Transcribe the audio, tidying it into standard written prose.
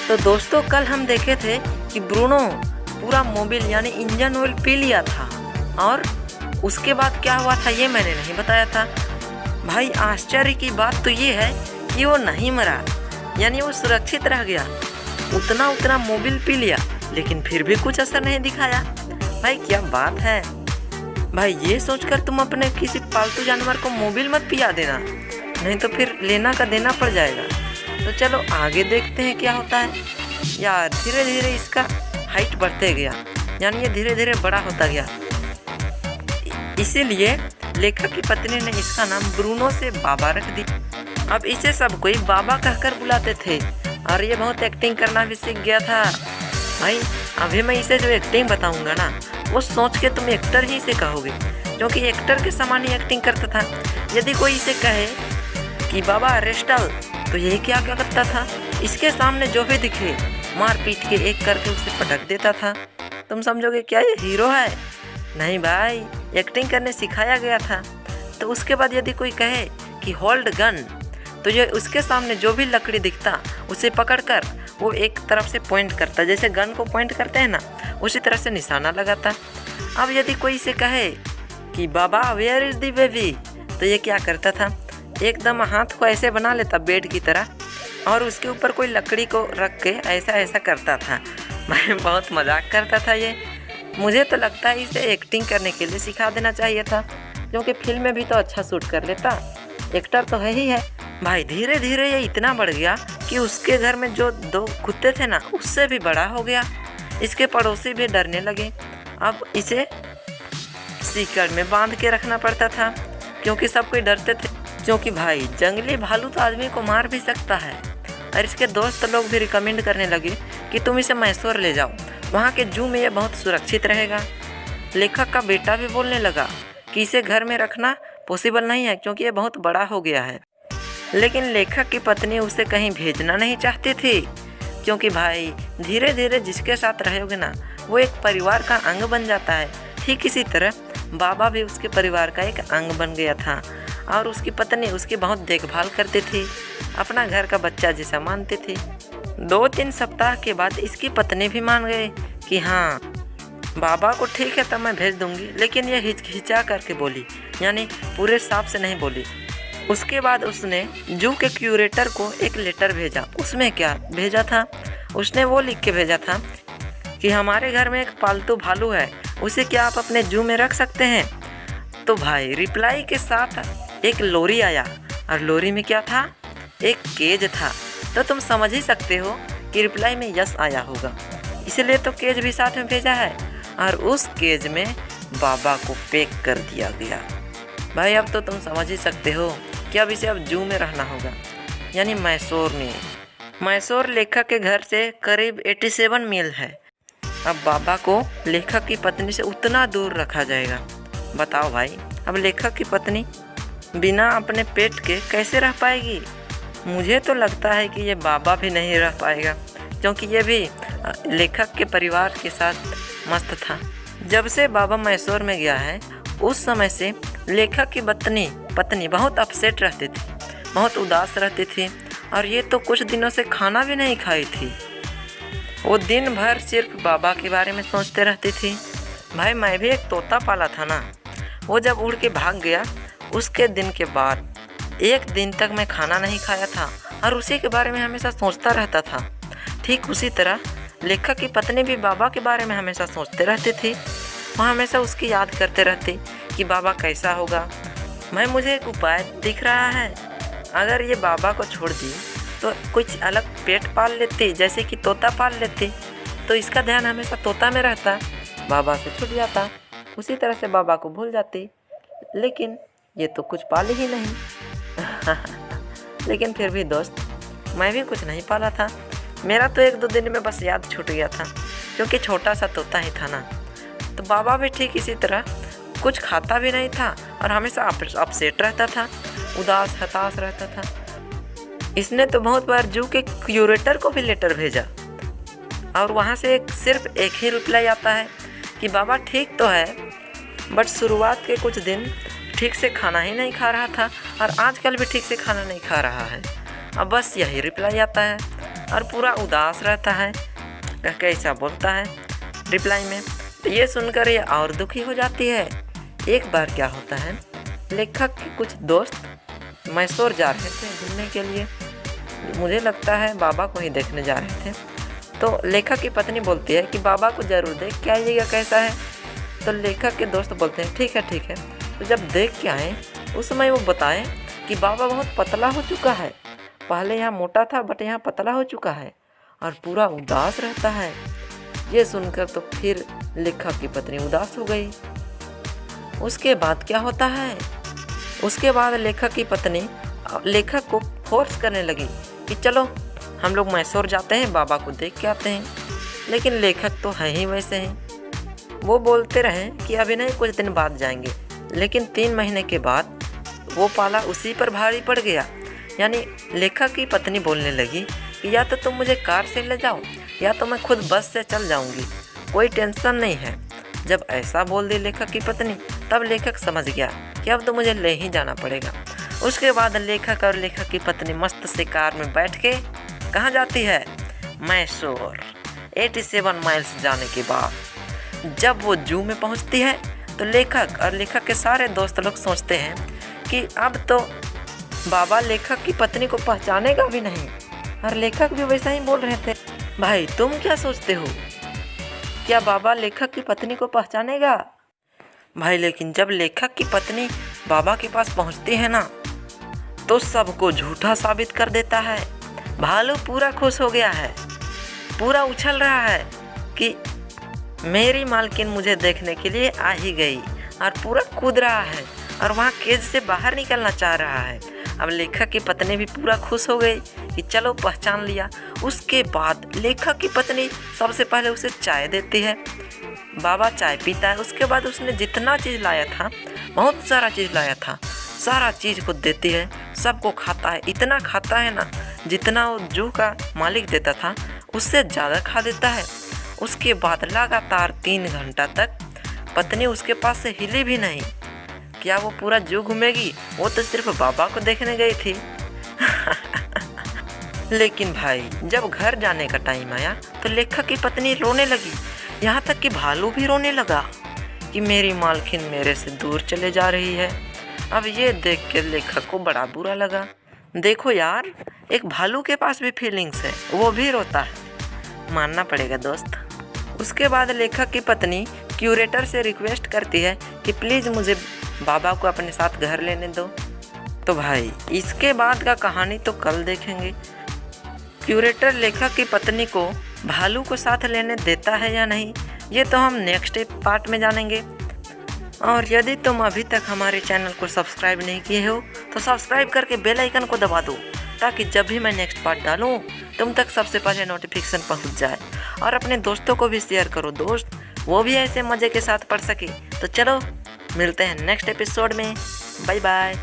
तो दोस्तों कल हम देखे थे कि ब्रूनो पूरा मोबिल यानी इंजन ऑयल पी लिया था और उसके बाद क्या हुआ था ये मैंने नहीं बताया था। भाई आश्चर्य की बात तो ये है कि वो नहीं मरा, यानी वो सुरक्षित रह गया। उतना मोबिल पी लिया लेकिन फिर भी कुछ असर नहीं दिखाया। भाई क्या बात है। भाई ये सोचकर तुम अपने किसी पालतू जानवर को मोबिल मत पिया देना, नहीं तो फिर लेना का देना पड़ जाएगा। तो चलो आगे देखते हैं क्या होता है। यार धीरे धीरे इसका हाइट बढ़ते गया, यानी ये धीरे धीरे बड़ा होता गया। इसीलिए लेखक की पत्नी ने इसका नाम ब्रूनो से बाबा रख दी। अब इसे सब कोई बाबा कहकर बुलाते थे और ये बहुत एक्टिंग करना भी सीख गया था। भाई अभी मैं इसे जो एक्टिंग बताऊंगा ना, वो सोच के तुम एक्टर ही से कहोगे, क्योंकि एक्टर के समान ही एक्टिंग करता था। यदि कोई इसे कहे कि बाबा अरेस्टल, तो यही क्या करता था, इसके सामने जो भी दिखे मार पीट के एक करके उसे पटक देता था। तुम समझोगे क्या ये हीरो है? नहीं भाई, एक्टिंग करने सिखाया गया था। तो उसके बाद यदि कोई कहे कि होल्ड गन, तो ये उसके सामने जो भी लकड़ी दिखता उसे पकड़कर वो एक तरफ से पॉइंट करता, जैसे गन को पॉइंट करते हैं ना, उसी तरह से निशाना लगाता। अब यदि कोई इसे कहे कि बाबा वेयर इज दी बेबी, तो ये क्या करता था, एकदम हाथ को ऐसे बना लेता बेड की तरह और उसके ऊपर कोई लकड़ी को रख के ऐसा ऐसा करता था। मैं बहुत मजाक करता था ये। मुझे तो लगता है इसे एक्टिंग करने के लिए सिखा देना चाहिए था, क्योंकि फिल्म में भी तो अच्छा शूट कर लेता, एक्टर तो है ही है। भाई धीरे धीरे ये इतना बढ़ गया कि उसके घर में जो 2 कुत्ते थे ना, उससे भी बड़ा हो गया। इसके पड़ोसी भी डरने लगे। अब इसे सीकड़ में बांध के रखना पड़ता था, क्योंकि सब कोई डरते थे, क्योंकि भाई जंगली भालू तो आदमी को मार भी सकता है। और इसके दोस्त लोग भी रिकमेंड करने लगे कि तुम इसे मैसूर ले जाओ, वहाँ के जू में ये बहुत सुरक्षित रहेगा। लेखक का बेटा भी बोलने लगा कि इसे घर में रखना पॉसिबल नहीं है, क्योंकि ये बहुत बड़ा हो गया है। लेकिन लेखक की पत्नी उसे कहीं भेजना नहीं चाहती थी, क्योंकि भाई धीरे धीरे जिसके साथ रहोगे ना, वो एक परिवार का अंग बन जाता है। ठीक इसी तरह बाबा भी उसके परिवार का एक अंग बन गया था और उसकी पत्नी उसकी बहुत देखभाल करती थी, अपना घर का बच्चा जैसा मानती थी। 2-3 सप्ताह के बाद इसकी पत्नी भी मान गई कि हाँ बाबा को ठीक है तब मैं भेज दूंगी, लेकिन ये हिचकिचा करके बोली, यानी पूरे साफ से नहीं बोली। उसके बाद उसने जू के क्यूरेटर को एक लेटर भेजा। उसमें क्या भेजा था, उसने वो लिख के भेजा था कि हमारे घर में एक पालतू भालू है, उसे क्या आप अपने जू में रख सकते हैं। तो भाई रिप्लाई के साथ एक लोरी आया और लोरी में क्या था, एक केज था। तो तुम समझ ही सकते हो कि रिप्लाई में यस आया होगा, इसलिए तो केज भी साथ में भेजा है और उस केज में बाबा को पैक कर दिया गया। भाई अब तो तुम समझ ही सकते हो कि अब इसे अब जू में रहना होगा, यानी मैसूर में। मैसूर लेखक के घर से करीब 87 मील है। अब बाबा को लेखक की पत्नी से उतना दूर रखा जाएगा। बताओ भाई, अब लेखक की पत्नी बिना अपने पेट के कैसे रह पाएगी। मुझे तो लगता है कि ये बाबा भी नहीं रह पाएगा, क्योंकि ये भी लेखक के परिवार के साथ मस्त था। जब से बाबा मैसूर में गया है, उस समय से लेखक की पत्नी बहुत अपसेट रहती थी, बहुत उदास रहती थी और ये तो कुछ दिनों से खाना भी नहीं खाई थी। वो दिन भर सिर्फ बाबा के बारे में सोचते रहती थी। भाई मैं भी एक तोता पाला था ना, वो जब उड़ के भाग गया, उसके दिन के बाद 1 दिन तक मैं खाना नहीं खाया था और उसी के बारे में हमेशा सोचता रहता था। ठीक उसी तरह लेखक की पत्नी भी बाबा के बारे में हमेशा सोचते रहती थी। वो हमेशा उसकी याद करते रहती कि बाबा कैसा होगा। मुझे एक उपाय दिख रहा है, अगर ये बाबा को छोड़ दी तो कुछ अलग पेट पाल लेती, जैसे कि तोता पाल लेती, तो इसका ध्यान हमेशा तोता में रहता, बाबा से छूट जाता, उसी तरह से बाबा को भूल जाती। लेकिन ये तो कुछ पाली ही नहीं। लेकिन फिर भी दोस्त, मैं भी कुछ नहीं पाला था। मेरा तो 1-2 दिन में बस याद छूट गया था, क्योंकि छोटा सा तोता ही था ना। तो बाबा भी ठीक इसी तरह कुछ खाता भी नहीं था और हमेशा अपसेट रहता था, उदास हताश रहता था। इसने तो बहुत बार जू के क्यूरेटर को भी लेटर भेजा और वहाँ से सिर्फ एक ही रिप्लाई आता है कि बाबा ठीक तो है, बट शुरुआत के कुछ दिन ठीक से खाना ही नहीं खा रहा था और आजकल भी ठीक से खाना नहीं खा रहा है। अब बस यही रिप्लाई आता है। और पूरा उदास रहता है। कह के ऐसा बोलता है रिप्लाई में। ये सुनकर ये और दुखी हो जाती है। एक बार क्या होता है, लेखक के कुछ दोस्त मैसूर जा रहे थे घूमने के लिए। मुझे लगता है बाबा को ही देखने जा रहे थे। तो लेखक की पत्नी बोलती है कि बाबा को ज़रूर देख के आइएगा कैसा है। तो लेखक के दोस्त बोलते हैं ठीक है। तो जब देख के आए उस समय वो बताएं कि बाबा बहुत पतला हो चुका है। पहले यहाँ मोटा था बट यहाँ पतला हो चुका है और पूरा उदास रहता है। ये सुनकर तो फिर लेखक की पत्नी उदास हो गई। उसके बाद क्या होता है, उसके बाद लेखक की पत्नी लेखक को फोर्स करने लगी कि चलो हम लोग मैसूर जाते हैं, बाबा को देख के आते हैं। लेकिन लेखक तो है ही वैसे हैं। वो बोलते रहे कि अभी नहीं, कुछ दिन बाद जाएंगे। लेकिन 3 महीने के बाद वो पाला उसी पर भारी पड़ गया। यानी लेखक की पत्नी बोलने लगी कि या तो तुम मुझे कार से ले जाओ या तो मैं खुद बस से चल जाऊंगी, कोई टेंशन नहीं है। जब ऐसा बोल दी लेखक की पत्नी, तब लेखक समझ गया कि अब तो मुझे ले ही जाना पड़ेगा। उसके बाद लेखक और लेखक की पत्नी मस्त से कार में बैठ के कहाँ जाती है, मैसूर। 87 माइल्स जाने के बाद जब वो जू में पहुँचती है तो लेखक और लेखक के सारे दोस्त लोग सोचते हैं कि अब तो बाबा लेखक की पत्नी को पहचानेगा भी नहीं। और लेखक भी वैसा ही बोल रहे थे। भाई तुम क्या सोचते हो, क्या बाबा लेखक की पत्नी को पहचानेगा? भाई लेकिन जब लेखक की पत्नी बाबा के पास पहुंचती है ना, तो सबको झूठा साबित कर देता है। भालू पूरा खुश हो गया है, पूरा उछल रहा है कि मेरी मालकिन मुझे देखने के लिए आ ही गई, और पूरा कूद रहा है और वहाँ केज से बाहर निकलना चाह रहा है। अब लेखक की पत्नी भी पूरा खुश हो गई कि चलो पहचान लिया। उसके बाद लेखक की पत्नी सबसे पहले उसे चाय देती है। बाबा चाय पीता है। उसके बाद उसने जितना चीज़ लाया था, बहुत सारा चीज़ लाया था, सारा चीज़ को देती है। सबको खाता है, इतना खाता है ना जितना वो जू का मालिक देता था उससे ज़्यादा खा देता है। उसके बाद लगातार 3 घंटा तक पत्नी उसके पास से हिली भी नहीं। क्या वो पूरा जू घूमेगी? वो तो सिर्फ बाबा को देखने गई थी। लेकिन भाई जब घर जाने का टाइम आया तो लेखक की पत्नी रोने लगी। यहाँ तक कि भालू भी रोने लगा कि मेरी मालकिन मेरे से दूर चले जा रही है। अब ये देख के लेखक को बड़ा बुरा लगा। देखो यार, एक भालू के पास भी फीलिंग्स है, वो भी रोता है, मानना पड़ेगा दोस्त। उसके बाद लेखक की पत्नी क्यूरेटर से रिक्वेस्ट करती है कि प्लीज़ मुझे बाबा को अपने साथ घर लेने दो। तो भाई इसके बाद का कहानी तो कल देखेंगे। क्यूरेटर लेखक की पत्नी को भालू को साथ लेने देता है या नहीं, ये तो हम नेक्स्ट पार्ट में जानेंगे। और यदि तुम अभी तक हमारे चैनल को सब्सक्राइब नहीं किए हो तो सब्सक्राइब करके बेल आइकन को दबा दो, ताकि जब भी मैं नेक्स्ट पार्ट डालूँ तुम तक सबसे पहले नोटिफिकेशन पहुंच जाए। और अपने दोस्तों को भी शेयर करो दोस्त, वो भी ऐसे मज़े के साथ पढ़ सके। तो चलो मिलते हैं नेक्स्ट एपिसोड में। Bye bye.